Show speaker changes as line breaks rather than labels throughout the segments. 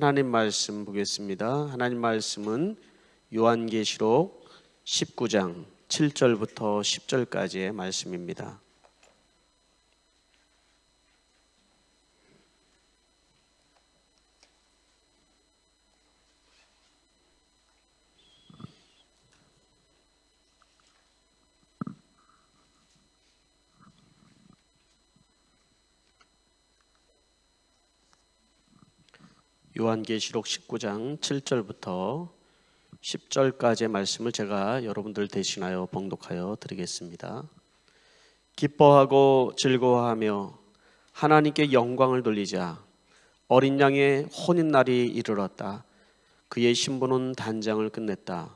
하나님 말씀 보겠습니다. 하나님 말씀은 요한계시록 19장 7절부터 10절까지의 말씀입니다. 요한계시록 19장 7절부터 10절까지의 말씀을 제가 여러분들 대신하여 봉독하여 드리겠습니다. 기뻐하고 즐거워하며 하나님께 영광을 돌리자. 어린 양의 혼인날이 이르렀다. 그의 신부는 단장을 끝냈다.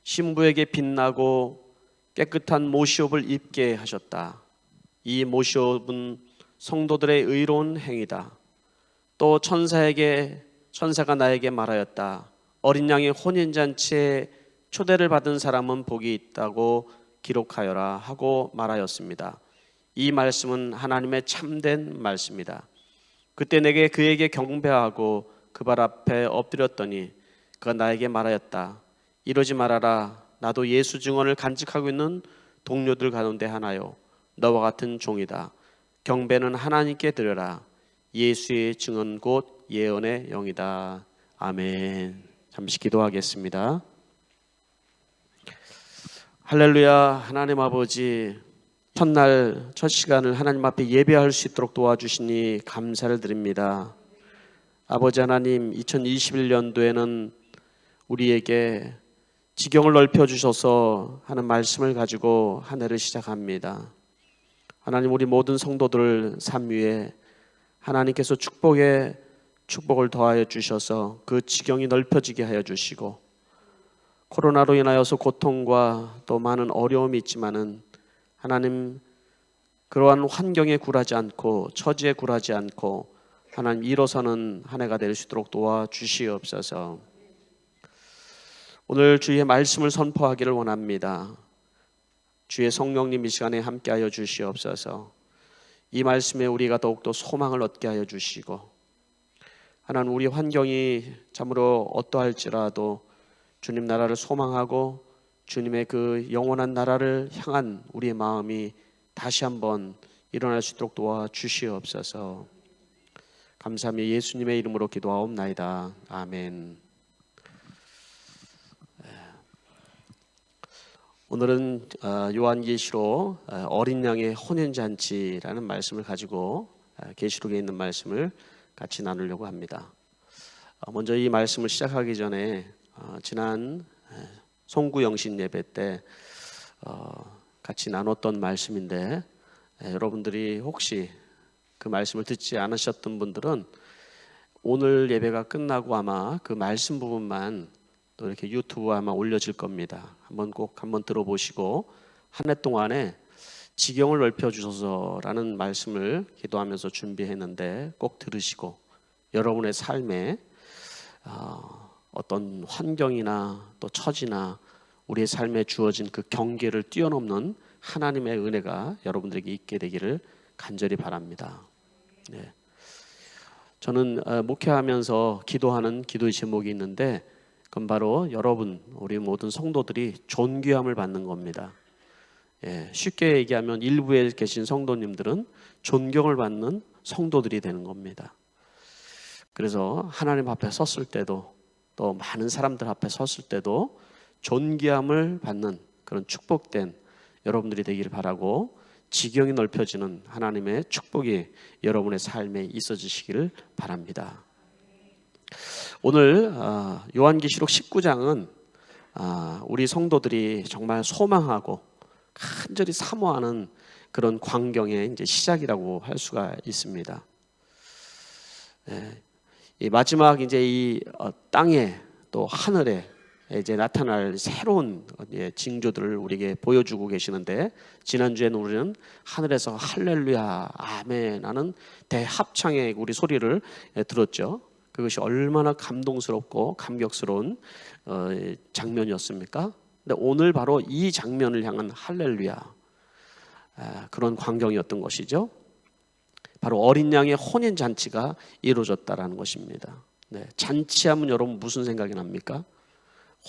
신부에게 빛나고 깨끗한 모시옷을 입게 하셨다. 이 모시옷은 성도들의 의로운 행위다. 또 천사가 나에게 말하였다. 어린 양의 혼인잔치에 초대를 받은 사람은 복이 있다고 기록하여라 하고 말하였습니다. 이 말씀은 하나님의 참된 말씀이다. 그때 내게 그에게 경배하고 그 발 앞에 엎드렸더니 그가 나에게 말하였다. 이러지 말아라. 나도 예수 증언을 간직하고 있는 동료들 가운데 하나요. 너와 같은 종이다. 경배는 하나님께 드려라. 예수의 증언 곧 예언의 영이다. 아멘. 잠시 기도하겠습니다. 할렐루야. 하나님 아버지, 첫날 첫 시간을 하나님 앞에 예배할 수 있도록 도와주시니 감사를 드립니다. 아버지 하나님, 2021년도에는 우리에게 지경을 넓혀주셔서 하는 말씀을 가지고 한 해를 시작합니다. 하나님, 우리 모든 성도들 삶 위에 하나님께서 축복을 더하여 주셔서 그 지경이 넓혀지게 하여 주시고, 코로나로 인하여서 고통과 또 많은 어려움이 있지만은 하나님, 그러한 환경에 굴하지 않고 처지에 굴하지 않고 하나님 일어서는 한 해가 될 수 있도록 도와주시옵소서. 오늘 주의 말씀을 선포하기를 원합니다. 주의 성령님 이 시간에 함께하여 주시옵소서. 이 말씀에 우리가 더욱더 소망을 얻게 하여 주시고, 하나님, 우리 환경이 참으로 어떠할지라도 주님 나라를 소망하고 주님의 그 영원한 나라를 향한 우리의 마음이 다시 한번 일어날 수 있도록 도와주시옵소서. 감사하며 예수님의 이름으로 기도하옵나이다. 아멘. 오늘은 요한계시록 어린 양의 혼인잔치라는 말씀을 가지고 계시록에 있는 말씀을 같이 나누려고 합니다. 먼저 이 말씀을 시작하기 전에 지난 송구영신 예배 때 같이 나눴던 말씀인데, 여러분들이 혹시 그 말씀을 듣지 않으셨던 분들은 오늘 예배가 끝나고 아마 그 말씀 부분만 또 이렇게 유튜브에 아마 올려질 겁니다. 한번 들어보시고 한 해 동안에 지경을 넓혀주셔서라는 말씀을 기도하면서 준비했는데 꼭 들으시고 여러분의 삶에 어떤 환경이나 또 처지나 우리의 삶에 주어진 그 경계를 뛰어넘는 하나님의 은혜가 여러분들에게 있게 되기를 간절히 바랍니다. 네. 저는 목회하면서 기도하는 기도의 제목이 있는데, 그건 바로 여러분, 우리 모든 성도들이 존귀함을 받는 겁니다. 쉽게 얘기하면 일부에 계신 성도님들은 존경을 받는 성도들이 되는 겁니다. 그래서 하나님 앞에 섰을 때도 또 많은 사람들 앞에 섰을 때도 존귀함을 받는 그런 축복된 여러분들이 되기를 바라고, 지경이 넓혀지는 하나님의 축복이 여러분의 삶에 있어지시기를 바랍니다. 오늘 요한계시록 19장은 우리 성도들이 정말 소망하고 간절히 사모하는 그런 광경의 이제 시작이라고 할 수가 있습니다. 이 마지막 이제 이 땅에 또 하늘에 이제 나타날 새로운 징조들을 우리에게 보여주고 계시는데, 지난주에는 우리는 하늘에서 할렐루야 아멘 하는 대합창의 우리 소리를 들었죠. 그것이 얼마나 감동스럽고 감격스러운 장면이었습니까? 근데 오늘 바로 이 장면을 향한 할렐루야, 그런 광경이었던 것이죠. 바로 어린 양의 혼인잔치가 이루어졌다라는 것입니다. 네, 잔치하면 여러분 무슨 생각이 납니까?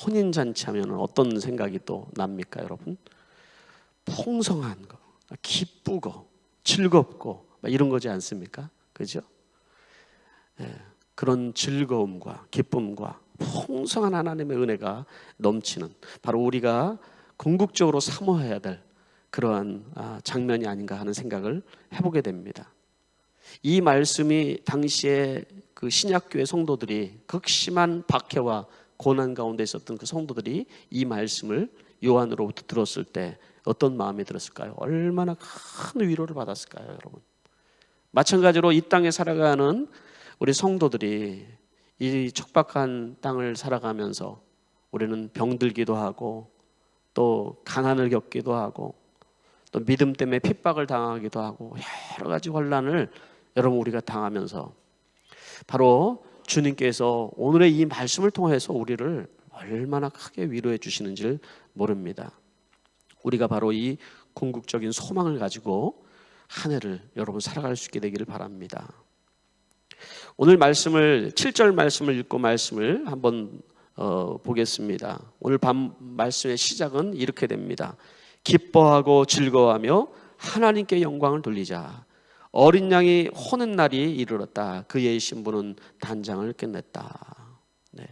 혼인 잔치하면 어떤 생각이 또 납니까, 여러분? 풍성한 거, 기쁘고 즐겁고 이런 거지 않습니까? 그죠? 네, 그런 즐거움과 기쁨과 풍성한 하나님의 은혜가 넘치는 바로 우리가 궁극적으로 사모해야 될 그러한 장면이 아닌가 하는 생각을 해보게 됩니다. 이 말씀이 당시에 그 신약교회 성도들이 극심한 박해와 고난 가운데 있었던 그 성도들이 이 말씀을 요한으로부터 들었을 때 어떤 마음이 들었을까요? 얼마나 큰 위로를 받았을까요, 여러분? 마찬가지로 이 땅에 살아가는 우리 성도들이 이 척박한 땅을 살아가면서 우리는 병들기도 하고 또 가난을 겪기도 하고 또 믿음 때문에 핍박을 당하기도 하고 여러 가지 환난을 여러분 우리가 당하면서 바로 주님께서 오늘의 이 말씀을 통해서 우리를 얼마나 크게 위로해 주시는지를 모릅니다. 우리가 바로 이 궁극적인 소망을 가지고 한 해를 여러분 살아갈 수 있게 되기를 바랍니다. 오늘 말씀을 7절 말씀을 읽고 말씀을 한번 보겠습니다. 오늘 밤 말씀의 시작은 이렇게 됩니다. 기뻐하고 즐거워하며 하나님께 영광을 돌리자. 어린 양이 호는 날이 이르렀다. 그의 신부는 단장을 끝냈다. 네.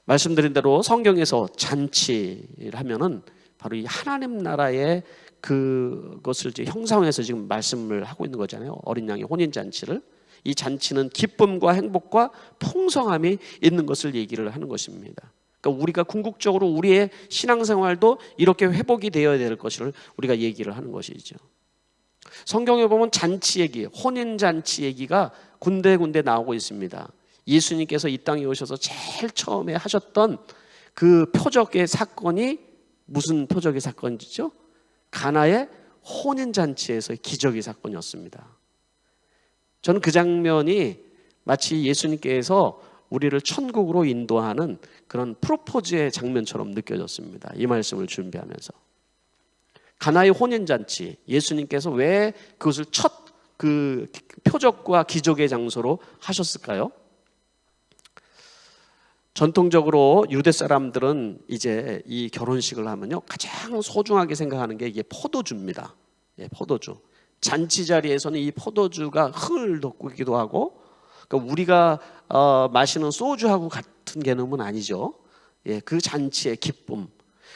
말씀드린 대로 성경에서 잔치를 하면은 바로 이 하나님 나라의 그것을 이제 형상해서 지금 말씀을 하고 있는 거잖아요. 어린 양의 혼인 잔치를. 이 잔치는 기쁨과 행복과 풍성함이 있는 것을 얘기를 하는 것입니다. 그러니까 우리가 궁극적으로 우리의 신앙생활도 이렇게 회복이 되어야 될 것을 우리가 얘기를 하는 것이죠. 성경에 보면 잔치 얘기, 혼인 잔치 얘기가 군데군데 나오고 있습니다. 예수님께서 이 땅에 오셔서 제일 처음에 하셨던 그 표적의 사건이 무슨 표적의 사건이죠? 가나의 혼인 잔치에서의 기적의 사건이었습니다. 저는 그 장면이 마치 예수님께서 우리를 천국으로 인도하는 그런 프로포즈의 장면처럼 느껴졌습니다. 이 말씀을 준비하면서. 가나의 혼인잔치, 예수님께서 왜 그것을 첫 그 표적과 기적의 장소로 하셨을까요? 전통적으로 유대 사람들은 이제 이 결혼식을 하면요 가장 소중하게 생각하는 게 이게 포도주입니다. 예, 포도주. 잔치 자리에서는 이 포도주가 흥을 돋구기도 하고, 그러니까 우리가 마시는 소주하고 같은 개념은 아니죠. 예, 그 잔치의 기쁨,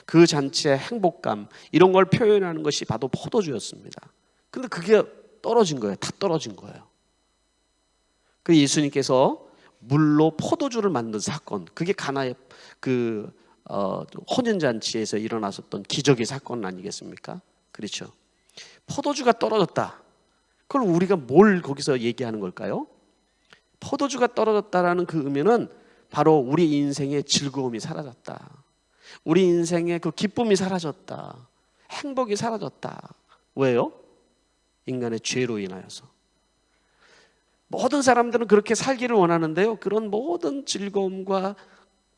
그 잔치의 행복감 이런 걸 표현하는 것이 바로 포도주였습니다. 근데 그게 떨어진 거예요. 다 떨어진 거예요. 그 예수님께서 물로 포도주를 만든 사건, 그게 가나의 그 혼인잔치에서 일어났었던 기적의 사건 아니겠습니까? 그렇죠. 포도주가 떨어졌다. 그걸 우리가 뭘 거기서 얘기하는 걸까요? 포도주가 떨어졌다라는 그 의미는 바로 우리 인생의 즐거움이 사라졌다. 우리 인생의 그 기쁨이 사라졌다. 행복이 사라졌다. 왜요? 인간의 죄로 인하여서. 모든 사람들은 그렇게 살기를 원하는데요. 그런 모든 즐거움과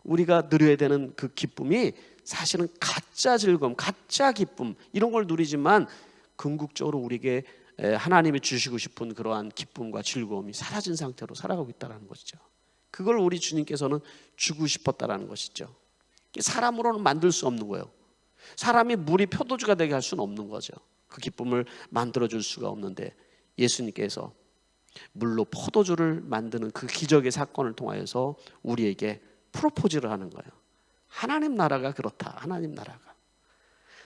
우리가 누려야 되는 그 기쁨이 사실은 가짜 즐거움, 가짜 기쁨 이런 걸 누리지만 궁극적으로 우리에게 하나님이 주시고 싶은 그러한 기쁨과 즐거움이 사라진 상태로 살아가고 있다는 것이죠. 그걸 우리 주님께서는 주고 싶었다는 것이죠. 사람으로는 만들 수 없는 거예요. 사람이 물이 포도주가 되게 할 수는 없는 거죠. 그 기쁨을 만들어줄 수가 없는데 예수님께서 물로 포도주를 만드는 그 기적의 사건을 통하여서 우리에게 프로포즈를 하는 거예요. 하나님 나라가 그렇다. 하나님 나라가.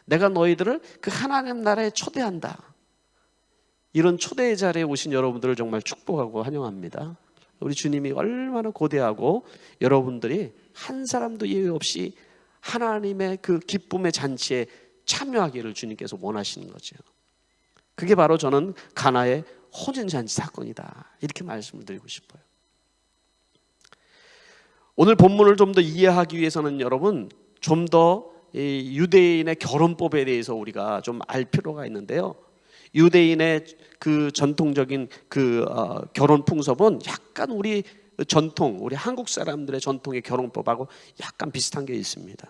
내가 너희들을 그 하나님 나라에 초대한다. 이런 초대의 자리에 오신 여러분들을 정말 축복하고 환영합니다. 우리 주님이 얼마나 고대하고 여러분들이 한 사람도 예외 없이 하나님의 그 기쁨의 잔치에 참여하기를 주님께서 원하시는 거죠. 그게 바로 저는 가나의 혼인잔치 사건이다. 이렇게 말씀을 드리고 싶어요. 오늘 본문을 좀 더 이해하기 위해서는 여러분 좀 더 유대인의 결혼법에 대해서 우리가 좀 알 필요가 있는데요. 유대인의 그 전통적인 그 결혼 풍습은 약간 우리 전통, 우리 한국 사람들의 전통의 결혼법하고 약간 비슷한 게 있습니다.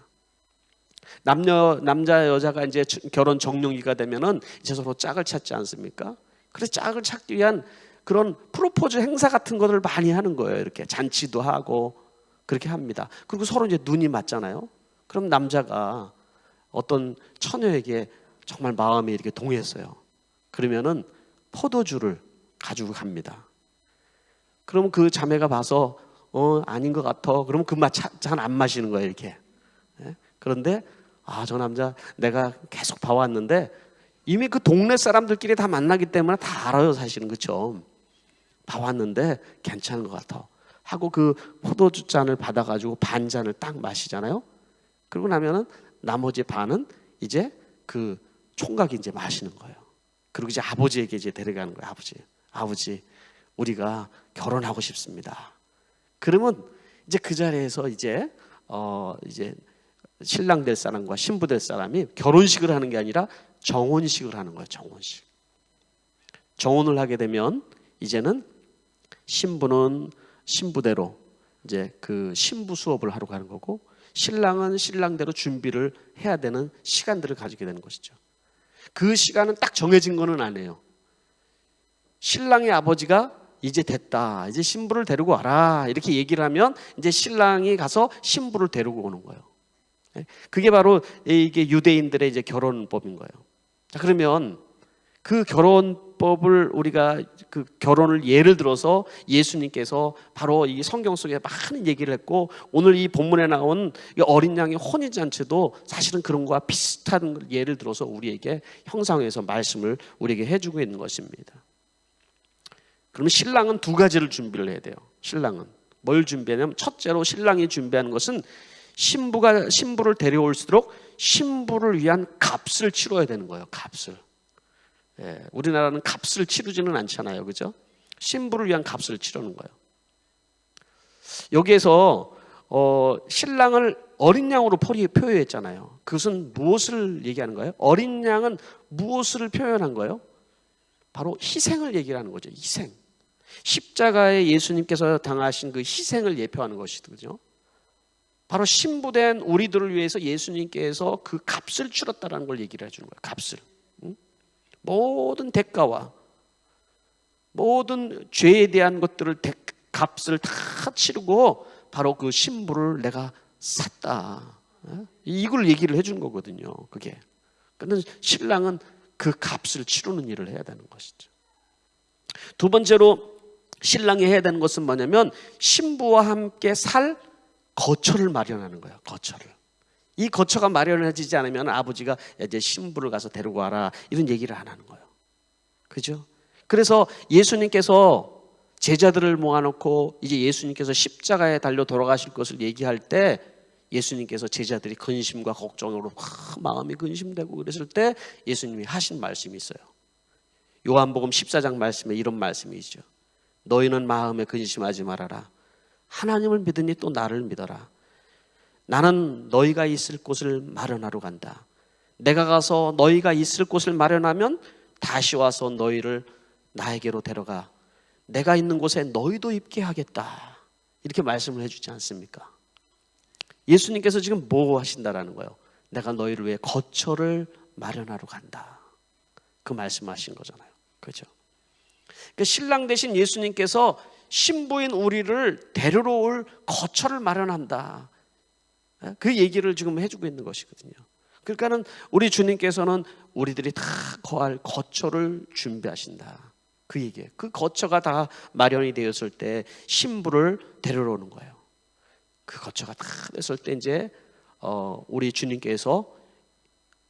남자 여자가 이제 결혼 적령기가 되면은 이제 서로 짝을 찾지 않습니까? 그래서 짝을 찾기 위한 그런 프로포즈 행사 같은 것을 많이 하는 거예요. 이렇게 잔치도 하고 그렇게 합니다. 그리고 서로 이제 눈이 맞잖아요. 그럼 남자가 어떤 처녀에게 정말 마음이 이렇게 동했어요. 그러면은 포도주를 가지고 갑니다. 그럼 그 자매가 봐서 아닌 것 같아. 그러면 그 맛 잘 안 마시는 거예요, 이렇게. 그런데 저 남자 내가 계속 봐왔는데 이미 그 동네 사람들끼리 다 만나기 때문에 다 알아요, 사실은. 그렇죠? 봐왔는데 괜찮은 것 같아 하고 그 포도주 잔을 받아가지고 반 잔을 딱 마시잖아요. 그러고 나면은 나머지 반은 이제 그 총각이 이제 마시는 거예요. 그리고 이제 아버지에게 이제 데려가는 거예요. 아버지, 우리가 결혼하고 싶습니다. 그러면 이제 그 자리에서 이제 신랑 될 사람과 신부 될 사람이 결혼식을 하는 게 아니라 정혼식을 하는 거예요. 정혼식. 정혼을 하게 되면 이제는 신부는 신부대로 이제 그 신부 수업을 하러 가는 거고, 신랑은 신랑대로 준비를 해야 되는 시간들을 가지게 되는 것이죠. 그 시간은 딱 정해진 거는 아니에요. 신랑의 아버지가 이제 됐다, 이제 신부를 데리고 와라 이렇게 얘기를 하면 이제 신랑이 가서 신부를 데리고 오는 거예요. 그게 바로 이게 유대인들의 이제 결혼법인 거예요. 자, 그러면 그 결혼법을 우리가 그 결혼을 예를 들어서 예수님께서 바로 이 성경 속에 많은 얘기를 했고, 오늘 이 본문에 나온 어린 양의 혼인잔치도 사실은 그런 거와 비슷한 예를 들어서 우리에게 형상해서 말씀을 우리에게 해주고 있는 것입니다. 그러면 신랑은 두 가지를 준비를 해야 돼요. 신랑은 뭘 준비하냐면, 첫째로 신랑이 준비하는 것은 신부가 신부를 데려올수록 신부를 위한 값을 치러야 되는 거예요. 값을. 우리나라는 값을 치르지는 않잖아요, 그죠? 신부를 위한 값을 치르는 거예요. 여기에서 신랑을 어린 양으로 표현했잖아요. 그것은 무엇을 얘기하는 거예요? 어린 양은 무엇을 표현한 거예요? 바로 희생을 얘기하는 거죠. 희생. 십자가에 예수님께서 당하신 그 희생을 예표하는 것이거든요. 바로 신부된 우리들을 위해서 예수님께서 그 값을 치렀다는 걸 얘기를 해주는 거예요. 값을. 모든 대가와 모든 죄에 대한 것들을 값을 다 치르고 바로 그 신부를 내가 샀다. 이걸 얘기를 해준 거거든요. 그게. 그런데 신랑은 그 값을 치르는 일을 해야 되는 것이죠. 두 번째로 신랑이 해야 되는 것은 뭐냐면, 신부와 함께 살 거처를 마련하는 거예요. 거처를. 이 거처가 마련해지지 않으면 아버지가 이제 신부를 가서 데리고 와라 이런 얘기를 안 하는 거예요. 그죠? 그래서 예수님께서 제자들을 모아놓고 이제 예수님께서 십자가에 달려 돌아가실 것을 얘기할 때, 예수님께서 제자들이 근심과 걱정으로 마음이 근심되고 그랬을 때 예수님이 하신 말씀이 있어요. 요한복음 14장 말씀에 이런 말씀이 있죠. 너희는 마음에 근심하지 말아라. 하나님을 믿으니 또 나를 믿어라. 나는 너희가 있을 곳을 마련하러 간다. 내가 가서 너희가 있을 곳을 마련하면 다시 와서 너희를 나에게로 데려가 내가 있는 곳에 너희도 있게 하겠다. 이렇게 말씀을 해주지 않습니까? 예수님께서 지금 뭐 하신다라는 거예요? 내가 너희를 위해 거처를 마련하러 간다. 그 말씀하신 거잖아요. 그렇죠? 그러니까 신랑 대신 예수님께서 신부인 우리를 데리러 올 거처를 마련한다. 그 얘기를 지금 해주고 있는 것이거든요. 그러니까는 우리 주님께서는 우리들이 다 거할 거처를 준비하신다. 그 얘기예요. 그 거처가 다 마련이 되었을 때 신부를 데리러 오는 거예요. 그 거처가 다 됐을 때 이제 우리 주님께서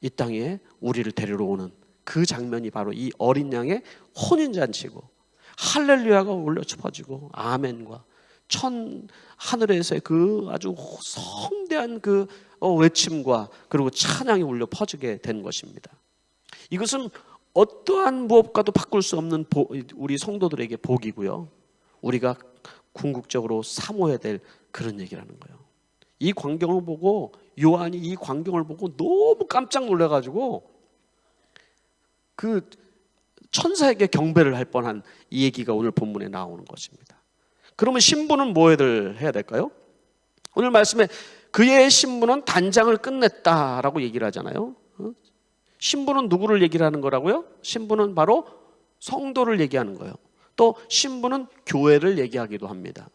이 땅에 우리를 데리러 오는 그 장면이 바로 이 어린 양의 혼인잔치고, 할렐루야가 울려 퍼지고 아멘과 하늘에서의 그 아주 성대한 그 외침과 그리고 찬양이 울려 퍼지게 된 것입니다. 이것은 어떠한 무엇과도 바꿀 수 없는 우리 성도들에게 복이고요, 우리가 궁극적으로 사모해야 될 그런 얘기라는 거예요. 이 광경을 보고 요한이 이 광경을 보고 너무 깜짝 놀라가지고 그 천사에게 경배를 할 뻔한 이 얘기가 오늘 본문에 나오는 것입니다. 그러면 신부는 뭐 해야 될까요? 오늘 말씀에 그의 신부는 단장을 끝냈다라고 얘기를 하잖아요. 신부는 누구를 얘기를 하는 거라고요? 신부는 바로 성도를 얘기하는 거예요. 또 신부는 교회를 얘기하기도 합니다.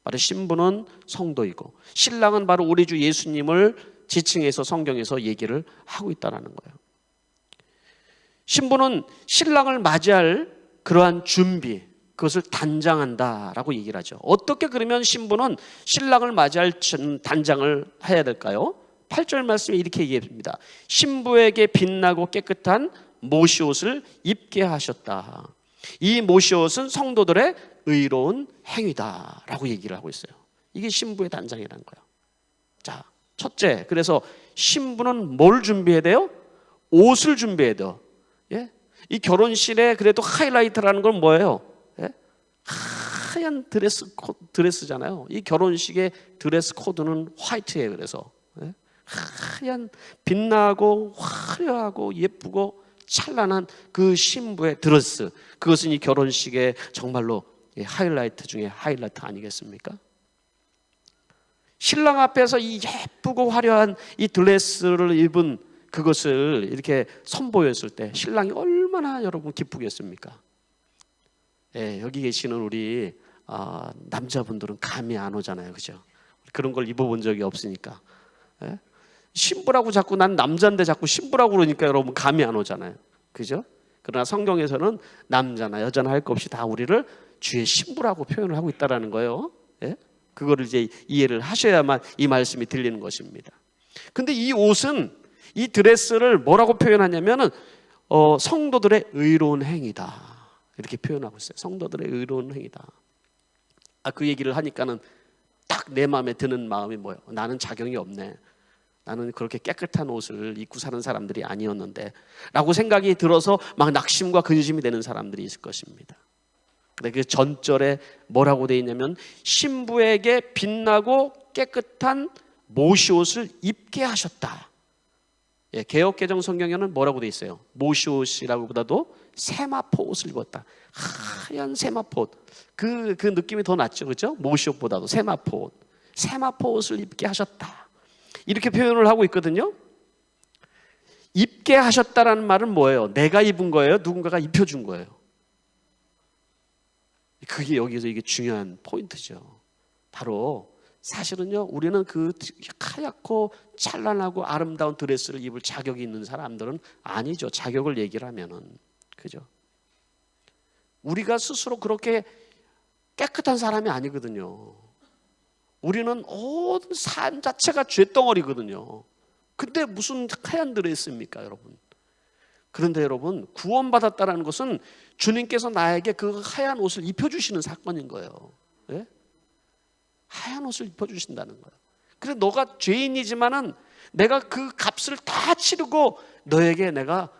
바로 신부는 성도이고 신랑은 바로 우리 주 예수님을 지칭해서 성경에서 얘기를 하고 있다는 거예요. 신부는 신랑을 맞이할 그러한 준비, 그것을 단장한다라고 얘기를 하죠. 어떻게 그러면 신부는 신랑을 맞이할 단장을 해야 될까요? 8절 말씀에 이렇게 얘기합니다. 신부에게 빛나고 깨끗한 모시옷을 입게 하셨다. 이 모시옷은 성도들의 의로운 행위다라고 얘기를 하고 있어요. 이게 신부의 단장이라는 거예요. 자, 첫째, 그래서 신부는 뭘 준비해야 돼요? 옷을 준비해야 돼요. 예? 이 결혼식에 그래도 하이라이트라는 건 뭐예요? 예? 하얀 드레스잖아요. 이 결혼식의 드레스 코드는 화이트예요. 그래서 예? 하얀 빛나고 화려하고 예쁘고 찬란한 그 신부의 드레스, 그것은 이 결혼식의 정말로 하이라이트 중에 하이라이트 아니겠습니까? 신랑 앞에서 이 예쁘고 화려한 이 드레스를 입은 그것을 이렇게 선보였을 때 신랑이 얼마나 여러분 기쁘겠습니까? 예, 여기 계시는 우리 남자분들은 감이 안 오잖아요, 그죠? 그런 걸 입어본 적이 없으니까. 예? 신부라고 자꾸, 난 남자인데 자꾸 신부라고 그러니까 여러분 감이 안 오잖아요, 그죠? 그러나 성경에서는 남자나 여자나 할 것 없이 다 우리를 주의 신부라고 표현을 하고 있다라는 거예요. 예? 그거를 이제 이해를 하셔야만 이 말씀이 들리는 것입니다. 근데 이 옷은, 이 드레스를 뭐라고 표현하냐면은 성도들의 의로운 행위다, 이렇게 표현하고 있어요. 성도들의 의로운 행위다. 그 얘기를 하니까는 딱 내 마음에 드는 마음이 뭐예요? 나는 자격이 없네, 나는 그렇게 깨끗한 옷을 입고 사는 사람들이 아니었는데 라고 생각이 들어서 막 낙심과 근심이 되는 사람들이 있을 것입니다. 근데 그 전절에 뭐라고 되어 있냐면 신부에게 빛나고 깨끗한 모시옷을 입게 하셨다. 예, 개역개정 성경에는 뭐라고 되어 있어요? 모시옷이라고보다도 세마포 옷을 입었다. 하얀 세마포 옷. 그 느낌이 더 낫죠, 그렇죠? 모시옷보다도 세마포 옷. 세마포 옷을 입게 하셨다, 이렇게 표현을 하고 있거든요. 입게 하셨다라는 말은 뭐예요? 내가 입은 거예요? 누군가가 입혀준 거예요? 그게 여기서 이게 중요한 포인트죠. 바로 사실은요, 우리는 그 하얗고 찬란하고 아름다운 드레스를 입을 자격이 있는 사람들은 아니죠. 자격을 얘기를 하면은, 그죠? 우리가 스스로 그렇게 깨끗한 사람이 아니거든요. 우리는 모든 삶 자체가 죄덩어리거든요. 근데 무슨 하얀 드레스입니까, 여러분? 그런데 여러분, 구원받았다는 것은 주님께서 나에게 그 하얀 옷을 입혀주시는 사건인 거예요. 예? 하얀 옷을 입혀주신다는 거예요. 그래서 너가 죄인이지만은 내가 그 값을 다 치르고 너에게 내가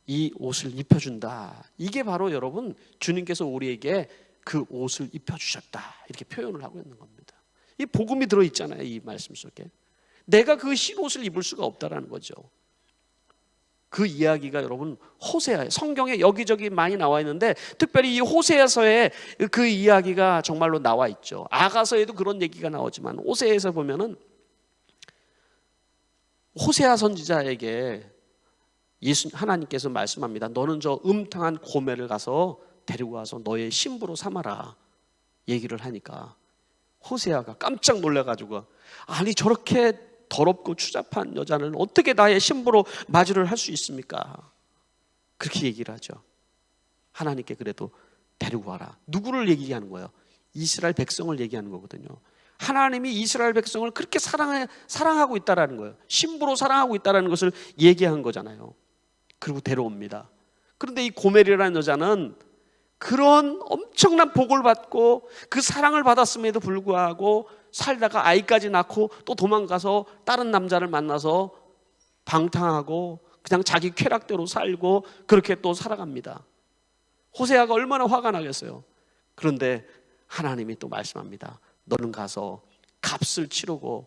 이 옷을 입혀준다. 이게 바로 여러분, 주님께서 우리에게 그 옷을 입혀주셨다, 이렇게 표현을 하고 있는 겁니다. 이 복음이 들어있잖아요, 이 말씀 속에. 내가 그 흰 옷을 입을 수가 없다라는 거죠. 그 이야기가 여러분 호세아, 성경에 여기저기 많이 나와 있는데 특별히 이 호세아서에 그 이야기가 정말로 나와 있죠. 아가서에도 그런 얘기가 나오지만 호세아에서 보면은 호세아 선지자에게 하나님께서 말씀합니다. 너는 저 음탕한 고멜을 가서 데리고 와서 너의 신부로 삼아라, 얘기를 하니까 호세아가 깜짝 놀라가지고, 아니 저렇게 더럽고 추잡한 여자는 어떻게 나의 신부로 맞이를 할 수 있습니까? 그렇게 얘기를 하죠. 하나님께 그래도 데리고 와라. 누구를 얘기하는 거예요? 이스라엘 백성을 얘기하는 거거든요. 하나님이 이스라엘 백성을 그렇게 사랑하고 있다라는 거예요. 신부로 사랑하고 있다라는 것을 얘기한 거잖아요. 그리고 데려옵니다. 그런데 이 고멜이라는 여자는 그런 엄청난 복을 받고 그 사랑을 받았음에도 불구하고 살다가 아이까지 낳고 또 도망가서 다른 남자를 만나서 방탕하고 그냥 자기 쾌락대로 살고 그렇게 또 살아갑니다. 호세아가 얼마나 화가 나겠어요. 그런데 하나님이 또 말씀합니다. 너는 가서 값을 치르고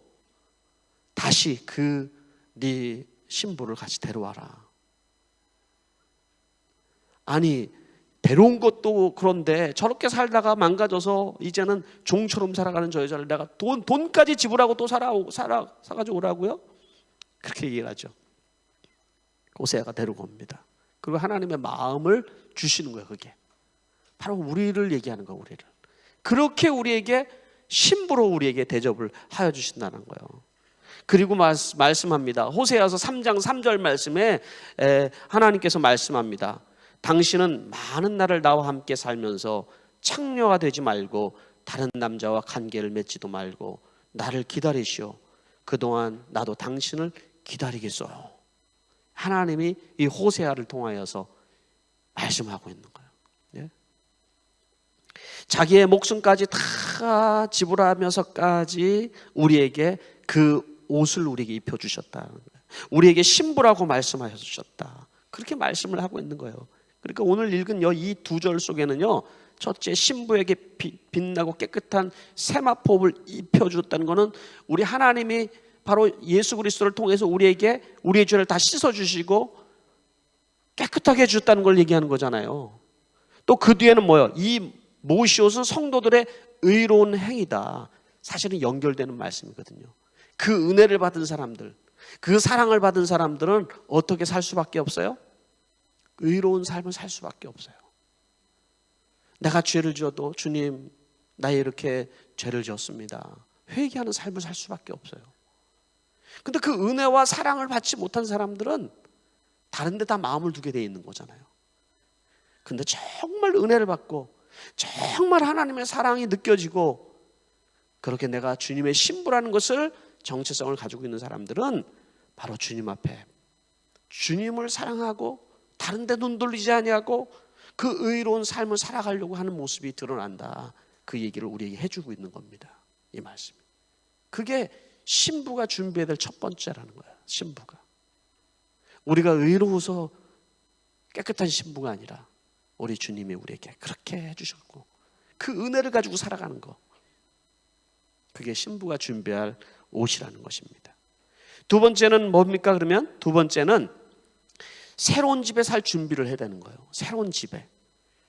다시 네 신부를 같이 데려와라. 아니 데려온 것도 그런데 저렇게 살다가 망가져서 이제는 종처럼 살아가는 저 여자를 내가 돈까지 지불하고 또 사가지고 오라고요? 그렇게 얘기를 하죠. 호세아가 데리고 옵니다. 그리고 하나님의 마음을 주시는 거예요. 그게 바로 우리를 얘기하는 거예요. 우리를. 그렇게 우리에게 신부로 우리에게 대접을 하여 주신다는 거예요. 그리고 말씀합니다. 호세아서 3장 3절 말씀에 하나님께서 말씀합니다. 당신은 많은 날을 나와 함께 살면서 창녀가 되지 말고 다른 남자와 관계를 맺지도 말고 나를 기다리시오. 그동안 나도 당신을 기다리겠어요. 하나님이 이 호세아를 통하여서 말씀하고 있는 거예요. 예? 자기의 목숨까지 다 지불하면서까지 우리에게 그 옷을 우리에게 입혀주셨다. 우리에게 신부라고 말씀하셔 주셨다. 그렇게 말씀을 하고 있는 거예요. 그러니까 오늘 읽은 이 두 절 속에는요, 첫째 신부에게 빛나고 깨끗한 세마포를 입혀주었다는 것은 우리 하나님이 바로 예수 그리스도를 통해서 우리에게 우리의 죄를 다 씻어주시고 깨끗하게 해주셨다는 걸 얘기하는 거잖아요. 또 그 뒤에는 뭐예요? 이 모시옷은 성도들의 의로운 행위다. 사실은 연결되는 말씀이거든요. 그 은혜를 받은 사람들, 그 사랑을 받은 사람들은 어떻게 살 수밖에 없어요? 의로운 삶을 살 수밖에 없어요. 내가 죄를 지어도 주님, 나 이렇게 죄를 지었습니다. 회개하는 삶을 살 수밖에 없어요. 근데 그 은혜와 사랑을 받지 못한 사람들은 다른 데다 마음을 두게 돼 있는 거잖아요. 근데 정말 은혜를 받고 정말 하나님의 사랑이 느껴지고 그렇게 내가 주님의 신부라는 것을 정체성을 가지고 있는 사람들은 바로 주님 앞에 주님을 사랑하고 다른 데 눈 돌리지 아니하고 그 의로운 삶을 살아가려고 하는 모습이 드러난다. 그 얘기를 우리에게 해주고 있는 겁니다. 이 말씀이. 그게 신부가 준비해야 될 첫 번째라는 거예요. 신부가. 우리가 의로워서 깨끗한 신부가 아니라 우리 주님이 우리에게 그렇게 해주셨고 그 은혜를 가지고 살아가는 거. 그게 신부가 준비할 옷이라는 것입니다. 두 번째는 뭡니까? 그러면 두 번째는 새로운 집에 살 준비를 해야 되는 거예요. 새로운 집에.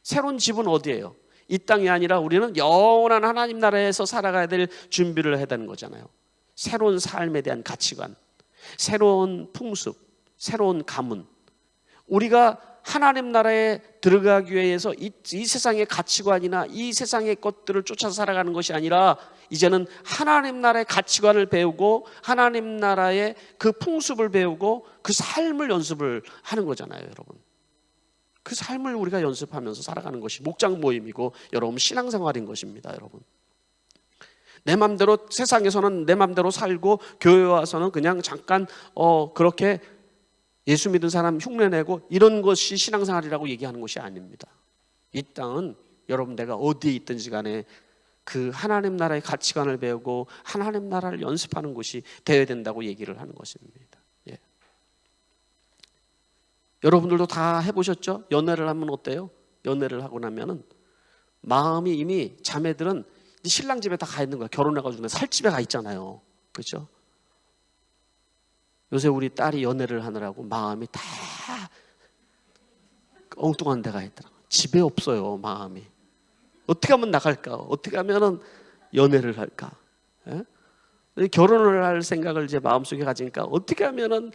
새로운 집은 어디예요? 이 땅이 아니라 우리는 영원한 하나님 나라에서 살아가야 될 준비를 해야 되는 거잖아요. 새로운 삶에 대한 가치관, 새로운 풍습, 새로운 가문. 우리가 하나님 나라에 들어가기 위해서 이 세상의 가치관이나 이 세상의 것들을 쫓아서 살아가는 것이 아니라 이제는 하나님 나라의 가치관을 배우고 하나님 나라의 그 풍습을 배우고 그 삶을 연습을 하는 거잖아요, 여러분. 그 삶을 우리가 연습하면서 살아가는 것이 목장 모임이고 여러분 신앙생활인 것입니다, 여러분. 내 맘대로 세상에서는 내 맘대로 살고 교회 와서는 그냥 잠깐 그렇게 예수 믿은 사람 흉내내고 이런 것이 신앙생활이라고 얘기하는 것이 아닙니다. 이 땅은 여러분 내가 어디에 있든지 간에 그 하나님 나라의 가치관을 배우고 하나님 나라를 연습하는 것이 되어야 된다고 얘기를 하는 것입니다. 예. 여러분들도 다 해보셨죠? 연애를 하면 어때요? 연애를 하고 나면은 마음이 이미 자매들은 신랑 집에 다 가 있는 거야. 결혼해가지고 살 집에 가 있잖아요. 그렇죠? 요새 우리 딸이 연애를 하느라고 마음이 다 엉뚱한 데가 있더라고요. 집에 없어요, 마음이. 어떻게 하면 나갈까? 어떻게 하면 연애를 할까? 예? 결혼을 할 생각을 이제 마음속에 가지니까 어떻게 하면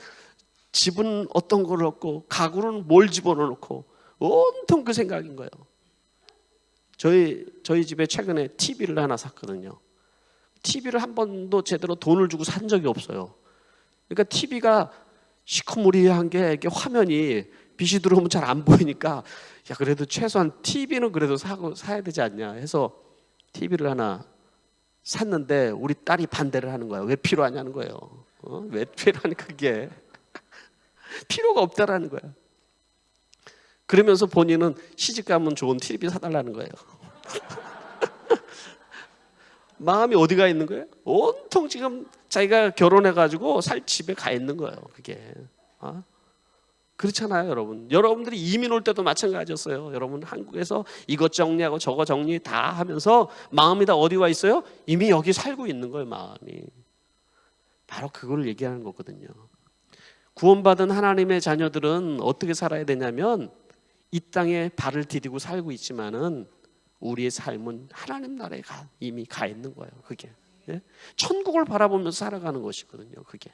집은 어떤 걸 얻고 가구는 뭘 집어넣고 온통 그 생각인 거예요. 저희 집에 최근에 TV를 하나 샀거든요. TV를 한 번도 제대로 돈을 주고 산 적이 없어요. 그러니까 TV가 시커머리한 게 이렇게 화면이 빛이 들어오면 잘 안 보이니까 야 그래도 최소한 TV는 그래도 사야 되지 않냐 해서 TV를 하나 샀는데 우리 딸이 반대를 하는 거야. 왜 필요하냐는 거예요. 왜 필요하니까 그게 필요가 없다라는 거야. 그러면서 본인은 시집가면 좋은 TV 사달라는 거예요. 마음이 어디가 있는 거예요? 온통 지금 자기가 결혼해가지고 살 집에 가 있는 거예요. 그게 그렇잖아요, 여러분. 여러분들이 이민 올 때도 마찬가지였어요. 여러분 한국에서 이것 정리하고 저거 정리 다 하면서 마음이 다 어디 와 있어요? 이미 여기 살고 있는 거예요, 마음이. 바로 그걸 얘기하는 거거든요. 구원받은 하나님의 자녀들은 어떻게 살아야 되냐면 이 땅에 발을 디디고 살고 있지만은 우리의 삶은 하나님 나라에 이미 가 있는 거예요. 그게 천국을 바라보면서 살아가는 것이거든요. 그게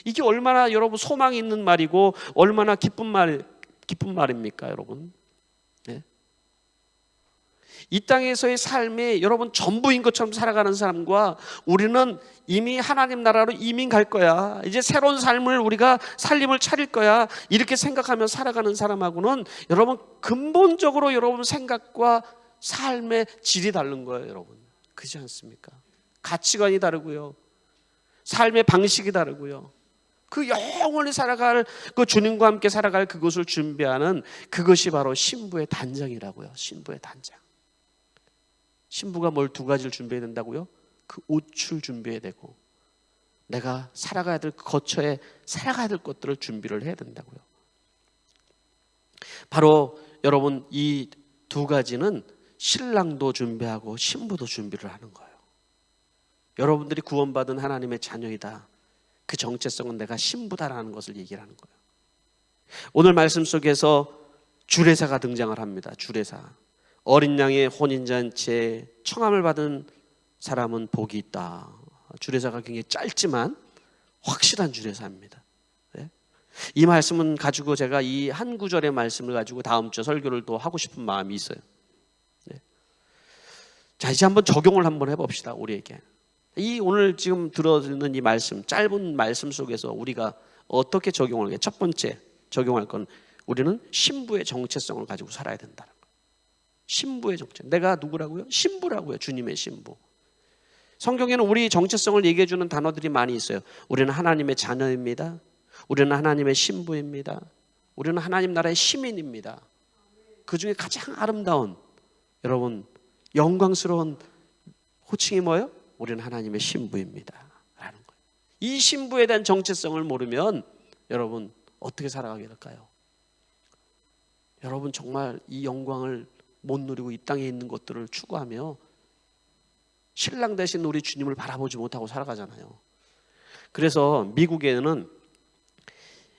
이게 얼마나 여러분 소망이 있는 말이고 얼마나 기쁜 말입니까, 여러분? 이 땅에서의 삶이 여러분 전부인 것처럼 살아가는 사람과 우리는 이미 하나님 나라로 이민 갈 거야, 이제 새로운 삶을 우리가 살림을 차릴 거야, 이렇게 생각하며 살아가는 사람하고는 여러분 근본적으로 여러분 생각과 삶의 질이 다른 거예요. 여러분 그렇지 않습니까? 가치관이 다르고요, 삶의 방식이 다르고요. 그 영원히 살아갈 그 주님과 함께 살아갈 그것을 준비하는 그것이 바로 신부의 단장이라고요. 신부의 단장. 신부가 뭘 두 가지를 준비해야 된다고요? 그 옷을 준비해야 되고 내가 살아가야 될 거처에 살아가야 될 것들을 준비를 해야 된다고요. 바로 여러분 이 두 가지는 신랑도 준비하고 신부도 준비를 하는 거예요. 여러분들이 구원받은 하나님의 자녀이다, 그 정체성은 내가 신부다라는 것을 얘기를 하는 거예요. 오늘 말씀 속에서 주례사가 등장을 합니다. 주례사. 어린 양의 혼인잔치에 청함을 받은 사람은 복이 있다. 주례사가 굉장히 짧지만 확실한 주례사입니다. 네? 이 말씀은 가지고 제가 이 한 구절의 말씀을 가지고 다음 주 설교를 또 하고 싶은 마음이 있어요. 네. 자, 이제 한번 적용을 한번 해봅시다. 우리에게 이 오늘 지금 들어주는 이 말씀, 짧은 말씀 속에서 우리가 어떻게 적용을 해? 첫 번째 적용할 건 우리는 신부의 정체성을 가지고 살아야 된다는 거예요. 신부의 정체. 내가 누구라고요? 신부라고요. 주님의 신부. 성경에는 우리 정체성을 얘기해 주는 단어들이 많이 있어요. 우리는 하나님의 자녀입니다. 우리는 하나님의 신부입니다. 우리는 하나님 나라의 시민입니다. 그 중에 가장 아름다운 여러분 영광스러운 호칭이 뭐예요? 우리는 하나님의 신부입니다 라는 거예요. 이 신부에 대한 정체성을 모르면 여러분 어떻게 살아가게 될까요? 여러분 정말 이 영광을 못 누리고 이 땅에 있는 것들을 추구하며 신랑 대신 우리 주님을 바라보지 못하고 살아가잖아요. 그래서 미국에는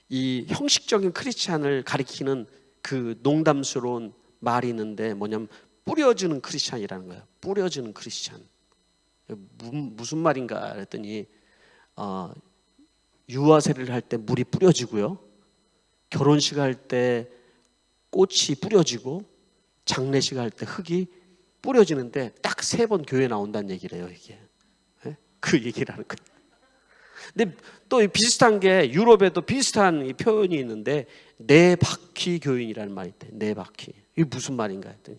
이 형식적인 크리스찬을 가리키는 그 농담스러운 말이 있는데 뭐냐면 뿌려주는 크리스찬이라는 거예요. 뿌려주는 크리스찬. 무슨 말인가 했더니 유아 세례를 할 때 물이 뿌려지고요, 결혼식 할 때 꽃이 뿌려지고 장례식 할 때 흙이 뿌려지는데 딱 3번 교회 나온다는 얘기래요. 이게 그 얘기를 하는 거예요. 근데 또 비슷한 게 유럽에도 비슷한 이 표현이 있는데 네 바퀴 교인이라는 말이 있대. 네 바퀴. 이게 무슨 말인가 했더니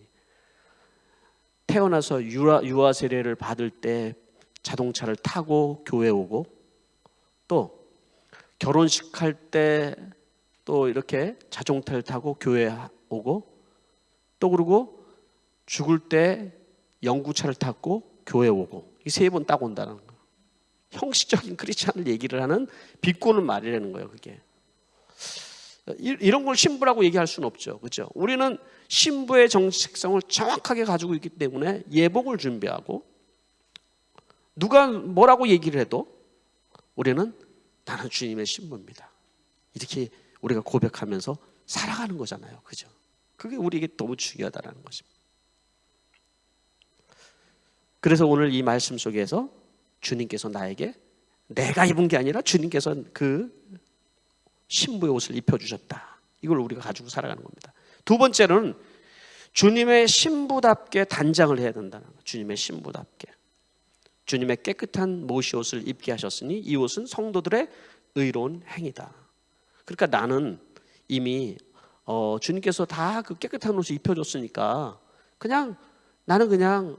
태어나서 유아 세례를 받을 때 자동차를 타고 교회 오고, 또 결혼식 할 때 또 이렇게 자동차를 타고 교회 오고, 또 그리고 죽을 때 영구차를 타고 교회 오고, 이 3번 딱 온다는 거예요. 형식적인 크리스찬을 얘기를 하는 비꼬는 말이라는 거예요. 그게 이런 걸 신부라고 얘기할 수는 없죠. 그렇죠? 우리는 신부의 정체성을 정확하게 가지고 있기 때문에 예복을 준비하고 누가 뭐라고 얘기를 해도 우리는 나는 주님의 신부입니다, 이렇게 우리가 고백하면서 살아가는 거잖아요. 그죠? 그게 우리에게 너무 중요하다는 것입니다. 그래서 오늘 이 말씀 속에서 주님께서 나에게 내가 입은 게 아니라 주님께서 그 신부의 옷을 입혀주셨다, 이걸 우리가 가지고 살아가는 겁니다. 두 번째는 주님의 신부답게 단장을 해야 된다는 거예요. 주님의 신부답게. 주님의 깨끗한 모시옷을 입게 하셨으니 이 옷은 성도들의 의로운 행위다. 그러니까 나는 이미 주님께서 다 그 깨끗한 옷을 입혀줬으니까 나는 그냥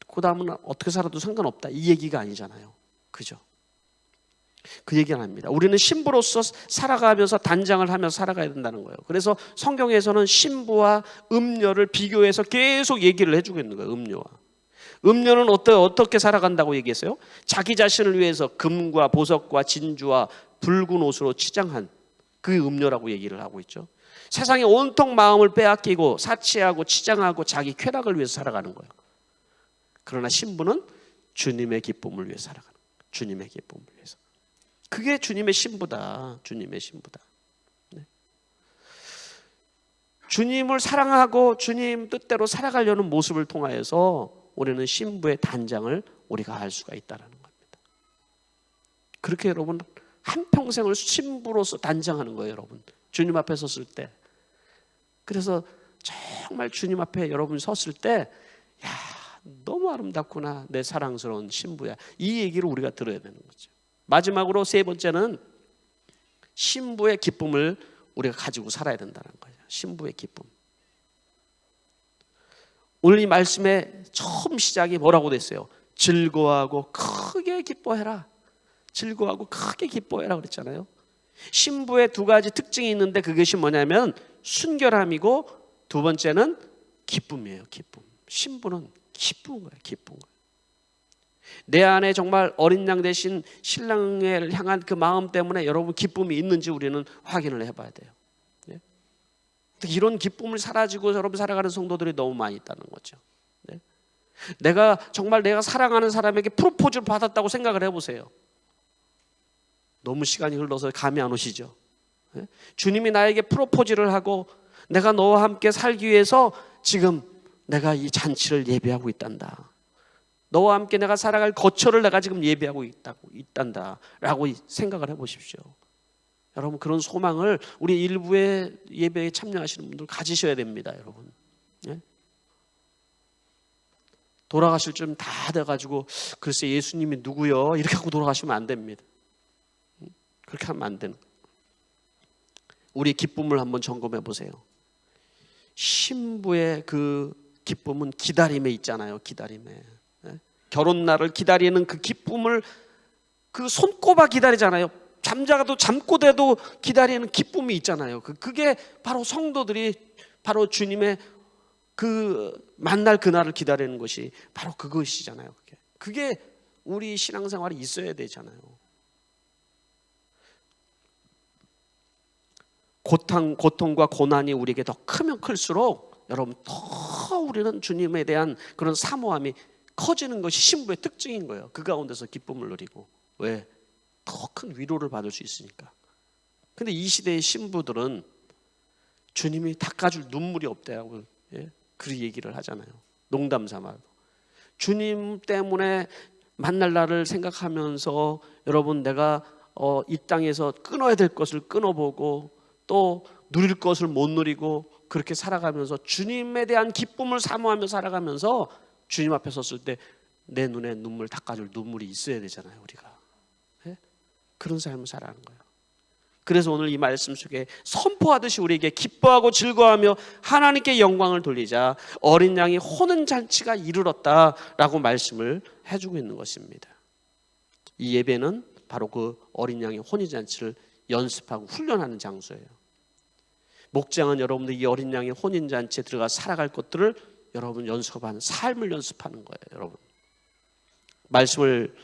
그 다음은 어떻게 살아도 상관없다, 이 얘기가 아니잖아요. 그죠? 그 얘기는 합니다. 우리는 신부로서 살아가면서 단장을 하면서 살아가야 된다는 거예요. 그래서 성경에서는 신부와 음녀를 비교해서 계속 얘기를 해주고 있는 거예요. 음녀는 어떻게 살아간다고 얘기했어요? 자기 자신을 위해서 금과 보석과 진주와 붉은 옷으로 치장한 그 음녀라고 얘기를 하고 있죠. 세상에 온통 마음을 빼앗기고 사치하고 치장하고 자기 쾌락을 위해서 살아가는 거예요. 그러나 신부는 주님의 기쁨을 위해 살아가는 거예요. 주님의 기쁨을 위해서. 그게 주님의 신부다. 주님의 신부다. 네. 주님을 사랑하고 주님 뜻대로 살아가려는 모습을 통하여서 우리는 신부의 단장을 우리가 알 수가 있다는 겁니다. 그렇게 여러분 한평생을 신부로서 단장하는 거예요. 여러분 주님 앞에 섰을 때. 그래서 정말 주님 앞에 여러분 섰을 때, 야, 너무 아름답구나, 내 사랑스러운 신부야. 이 얘기를 우리가 들어야 되는 거죠. 마지막으로 세 번째는 신부의 기쁨을 우리가 가지고 살아야 된다는 거예요. 신부의 기쁨. 오늘 이 말씀의 처음 시작이 뭐라고 됐어요? 즐거워하고 크게 기뻐해라. 즐거워하고 크게 기뻐해라 그랬잖아요. 신부의 두 가지 특징이 있는데 그것이 뭐냐면 순결함이고 두 번째는 기쁨이에요. 기쁨. 신부는 기쁜 거예요. 기쁜 거예요. 내 안에 정말 어린 양 대신 신랑을 향한 그 마음 때문에 여러분 기쁨이 있는지 우리는 확인을 해봐야 돼요. 이런 기쁨을 사라지고 여러분 살아가는 성도들이 너무 많이 있다는 거죠. 내가 정말 내가 사랑하는 사람에게 프로포즈를 받았다고 생각을 해보세요. 너무 시간이 흘러서 감이 안 오시죠? 주님이 나에게 프로포즈를 하고 내가 너와 함께 살기 위해서 지금 내가 이 잔치를 예배하고 있단다. 너와 함께 내가 살아갈 거처를 내가 지금 예배하고 있단다 라고 생각을 해보십시오. 여러분 그런 소망을 우리 일부의 예배에 참여하시는 분들 가지셔야 됩니다. 여러분 돌아가실 쯤 다 돼가지고 글쎄 예수님이 누구요? 이렇게 하고 돌아가시면 안 됩니다. 그렇게 하면 안 되는 거예요. 우리 기쁨을 한번 점검해 보세요. 신부의 그 기쁨은 기다림에 있잖아요. 기다림에. 결혼날을 기다리는 그 기쁨을 그 손꼽아 기다리잖아요. 잠자도 잠꼬대도 기다리는 기쁨이 있잖아요. 그게 바로 성도들이 바로 주님의 그 만날 그날을 기다리는 것이 바로 그것이잖아요. 그게 우리 신앙생활에 있어야 되잖아요. 고통과 고난이 우리에게 더 크면 클수록 여러분 더 우리는 주님에 대한 그런 사모함이 커지는 것이 신부의 특징인 거예요. 그 가운데서 기쁨을 누리고. 왜? 더 큰 위로를 받을 수 있으니까. 근데 이 시대의 신부들은 주님이 닦아줄 눈물이 없대요. 그 얘기를 하잖아요. 농담 삼아. 주님 때문에 만날 날을 생각하면서 여러분 내가 이 땅에서 끊어야 될 것을 끊어보고 또 누릴 것을 못 누리고 그렇게 살아가면서 주님에 대한 기쁨을 사모하며 살아가면서 주님 앞에 섰을 때 내 눈에 눈물 닦아줄 눈물이 있어야 되잖아요. 우리가 그런 삶을 살아가는 거예요. 그래서 오늘 이 말씀 속에 선포하듯이 우리에게 기뻐하고 즐거워하며 하나님께 영광을 돌리자 어린 양이 호는 잔치가 이르렀다라고 말씀을 해주고 있는 것입니다. 이 예배는 바로 그 어린 양의 혼인 잔치를 연습하고 훈련하는 장소예요. 목장은 여러분들 이 어린 양의 혼인 잔치에 들어가 살아갈 것들을 여러분 연습하는 삶을 연습하는 거예요. 여러분 말씀을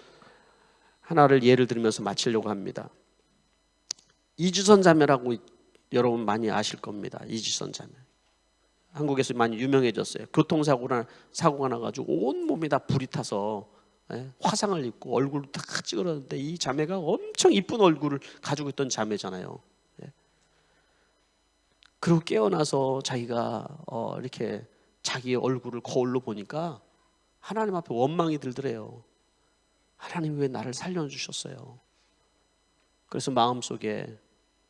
하나를 예를 들면서 마치려고 합니다. 이주선 자매라고 여러분 많이 아실 겁니다. 이주선 자매. 한국에서 많이 유명해졌어요. 교통사고가 나가지고 온몸이 다 불이 타서 화상을 입고 얼굴도 다 찌그러졌는데 이 자매가 엄청 이쁜 얼굴을 가지고 있던 자매잖아요. 그리고 깨어나서 자기가 이렇게 자기 얼굴을 거울로 보니까 하나님 앞에 원망이 들더래요. 하나님 왜 나를 살려주셨어요? 그래서 마음속에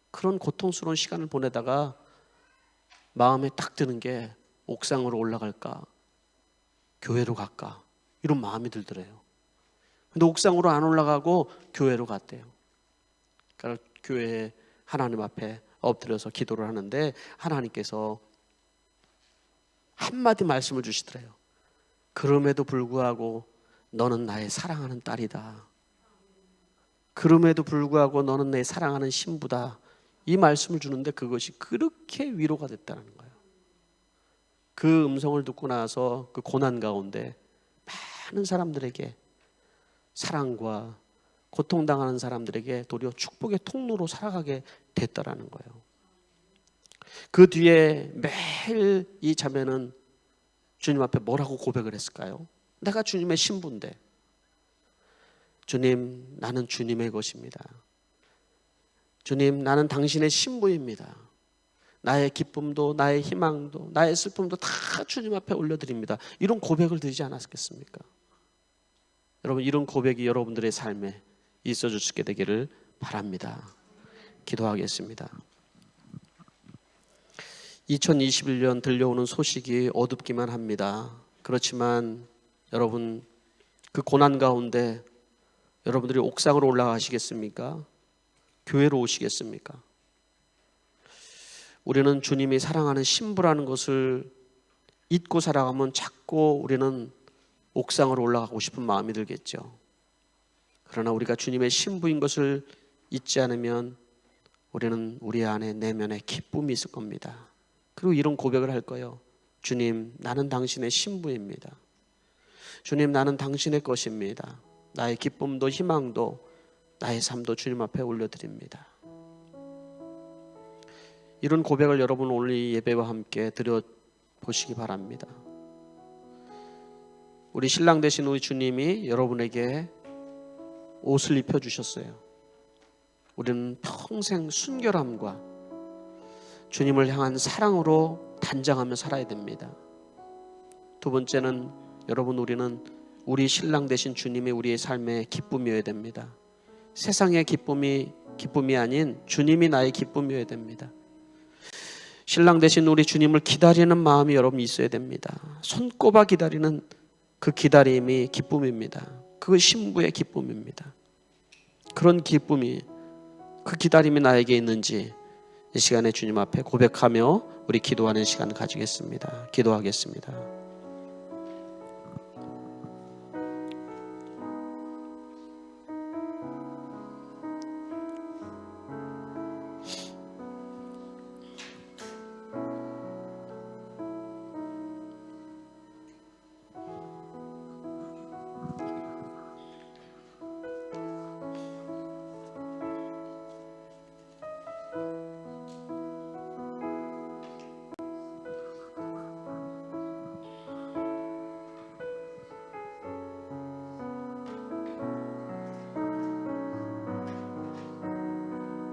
그런 고통스러운 시간을 보내다가 마음에 딱 드는 게 옥상으로 올라갈까? 교회로 갈까? 이런 마음이 들더래요. 근데 옥상으로 안 올라가고 교회로 갔대요. 그러니까 교회에 하나님 앞에 엎드려서 기도를 하는데 하나님께서 한마디 말씀을 주시더래요. 그럼에도 불구하고 너는 나의 사랑하는 딸이다. 그럼에도 불구하고 너는 내 사랑하는 신부다. 이 말씀을 주는데 그것이 그렇게 위로가 됐다는 거예요. 그 음성을 듣고 나서 그 고난 가운데 많은 사람들에게 사랑과 고통당하는 사람들에게 도리어 축복의 통로로 살아가게 됐다라는 거예요. 그 뒤에 매일 이 자매는 주님 앞에 뭐라고 고백을 했을까요? 내가 주님의 신부인데 주님 나는 주님의 것입니다. 주님 나는 당신의 신부입니다. 나의 기쁨도 나의 희망도 나의 슬픔도 다 주님 앞에 올려드립니다. 이런 고백을 드리지 않았겠습니까? 여러분 이런 고백이 여러분들의 삶에 있어줄 수 있게 되기를 바랍니다. 기도하겠습니다. 2021년 들려오는 소식이 어둡기만 합니다. 그렇지만 여러분, 그 고난 가운데 여러분들이 옥상으로 올라가시겠습니까? 교회로 오시겠습니까? 우리는 주님이 사랑하는 신부라는 것을 잊고 살아가면 자꾸 우리는 옥상으로 올라가고 싶은 마음이 들겠죠. 그러나 우리가 주님의 신부인 것을 잊지 않으면 우리는 우리 안에 내면에 기쁨이 있을 겁니다. 그리고 이런 고백을 할 거예요. 주님, 나는 당신의 신부입니다. 주님, 나는 당신의 것입니다. 나의 기쁨도 희망도 나의 삶도 주님 앞에 올려드립니다. 이런 고백을 여러분 오늘 이 예배와 함께 드려보시기 바랍니다. 우리 신랑 되신 우리 주님이 여러분에게 옷을 입혀주셨어요. 우리는 평생 순결함과 주님을 향한 사랑으로 단장하며 살아야 됩니다. 두 번째는 여러분, 우리는 우리 신랑 되신 주님이 우리의 삶의 기쁨이어야 됩니다. 세상의 기쁨이 아닌 주님이 나의 기쁨이어야 됩니다. 신랑 되신 우리 주님을 기다리는 마음이 여러분 있어야 됩니다. 손꼽아 기다리는 그 기다림이 기쁨입니다. 그 신부의 기쁨입니다. 그런 기쁨이, 그 기다림이 나에게 있는지 이 시간에 주님 앞에 고백하며 우리 기도하는 시간 가지겠습니다. 기도하겠습니다.